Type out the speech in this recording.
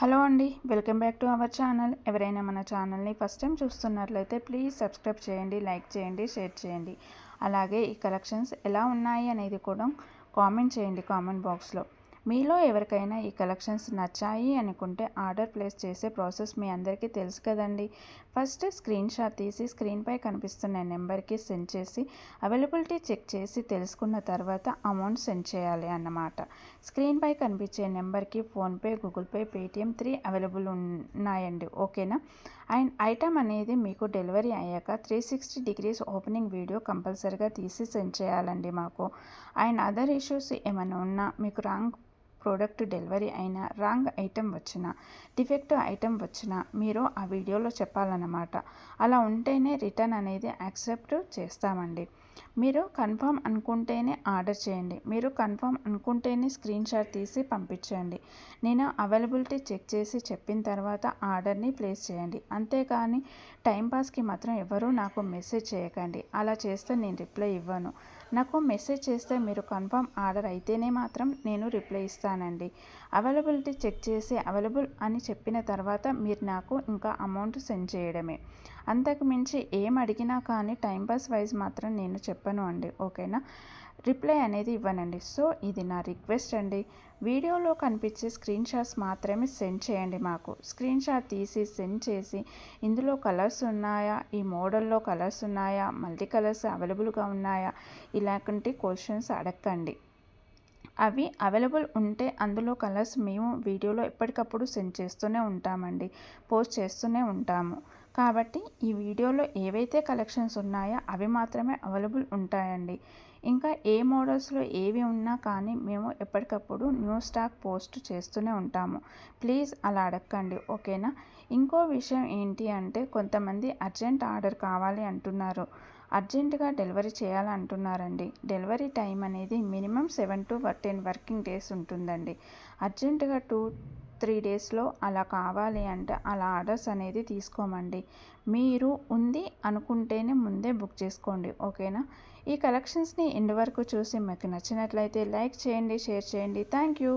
Hello అండి, welcome back to our channel. ఎవరైనా మన ఛానల్ని ఫస్ట్ టైం చూస్తున్నట్లయితే ప్లీజ్ సబ్స్క్రైబ్ చేయండి, లైక్ చేయండి, షేర్ చేయండి. అలాగే ఈ కలెక్షన్స్ ఎలా ఉన్నాయి అనేది కూడా కామెంట్ చేయండి కామెంట్ బాక్స్లో. మీలో ఎవరికైనా ఈ కలెక్షన్స్ నచ్చాయి అనుకుంటే ఆర్డర్ ప్లేస్ చేసే ప్రాసెస్ మీ అందరికీ తెలుసు కదండి. ఫస్ట్ స్క్రీన్ షాట్ తీసి స్క్రీన్పై కనిపిస్తున్న నెంబర్కి సెండ్ చేసి అవైలబిలిటీ చెక్ చేసి తెలుసుకున్న తర్వాత అమౌంట్ సెండ్ చేయాలి అన్నమాట. స్క్రీన్పై కనిపించే నెంబర్కి PhonePe, Google pay, Paytm 3 available ఉన్నాయండి. ఓకేనా. అండ్ ఐటమ్ అనేది మీకు డెలివరీ అయ్యాక 360 డిగ్రీస్ ఓపెనింగ్ వీడియో కంపల్సరీగా తీసి సెండ్ చేయాలండి మాకు. అండ్ అదర్ ఇష్యూస్ ఏమైనా ఉన్నా, మీకు రాంగ్ ప్రోడక్ట్ డెలివరీ అయినా, రాంగ్ ఐటెం వచ్చినా, డిఫెక్టివ్ ఐటెం వచ్చినా మీరు ఆ వీడియోలో చెప్పాలన్నమాట. అలా ఉంటేనే రిటర్న్ అనేది యాక్సెప్ట్ చేస్తామండి. మీరు కన్ఫర్మ్ అనుకుంటేనే ఆర్డర్ చేయండి. మీరు కన్ఫర్మ్ అనుకుంటేనే స్క్రీన్ షాట్ తీసి పంపించండి. నేను అవైలబిలిటీ చెక్ చేసి చెప్పిన తర్వాత ఆర్డర్ని ప్లేస్ చేయండి. అంతేకాని టైంపాస్కి మాత్రం ఎవరూ నాకు మెసేజ్ చేయకండి. అలా చేస్తే నేను రిప్లై ఇవ్వను. నాకు మెసేజ్ చేస్తే మీరు కన్ఫర్మ్ ఆర్డర్ అయితేనే మాత్రం నేను రిప్లై ఇస్తానండి. అవైలబిలిటీ చెక్ చేసి అవైలబుల్ అని చెప్పిన తర్వాత మీరు నాకు ఇంకా అమౌంట్ సెండ్ చేయడమే. అంతకు మించి ఏం అడిగినా కానీ టైంపాస్ వైజ్ మాత్రం నేను చెప్పను అండి. ఓకేనా. రిప్లై అనేది ఇవ్వనండి. సో ఇది నా రిక్వెస్ట్ అండి. వీడియోలో కనిపించే స్క్రీన్ షాట్స్ మాత్రమే సెండ్ చేయండి మాకు. స్క్రీన్ షాట్ తీసి సెండ్ చేసి ఇందులో కలర్స్ ఉన్నాయా, ఈ మోడల్లో కలర్స్ ఉన్నాయా, మల్టీ కలర్స్ అవైలబుల్గా ఉన్నాయా, ఇలాంటి క్వశ్చన్స్ అడగండి. అవి అవైలబుల్ ఉంటే అందులో కలర్స్ మేము వీడియోలో ఎప్పటికప్పుడు సెండ్ చేస్తూనే ఉంటామండి, పోస్ట్ చేస్తూనే ఉంటాము. కాబట్టి ఈ వీడియోలో ఏవైతే కలెక్షన్స్ ఉన్నాయో అవి మాత్రమే అవైలబుల్ ఉంటాయండి. ఇంకా ఏ మోడల్స్లో ఏవి ఉన్నా కానీ మేము ఎప్పటికప్పుడు న్యూ స్టాక్ పోస్ట్ చేస్తూనే ఉంటాము. ప్లీజ్ అలా అడగండి. ఓకేనా. ఇంకో విషయం ఏంటి అంటే, కొంతమంది అర్జెంట్ ఆర్డర్ కావాలి అంటున్నారు, అర్జెంటుగా డెలివరీ చేయాలంటున్నారండి. డెలివరీ టైం అనేది మినిమం 7 to 10 వర్కింగ్ డేస్ ఉంటుందండి. అర్జెంటుగా 2-3 డేస్లో అలా కావాలి అంటే అలా ఆర్డర్స్ అనేది తీసుకోమండి. మీరు ఉంది అనుకుంటేనే ముందే బుక్ చేసుకోండి. ఓకేనా. ఈ కలెక్షన్స్ని ఎండ్ వరకు చూసి మీకు నచ్చినట్లయితే లైక్ చేయండి, షేర్ చేయండి. Thank you.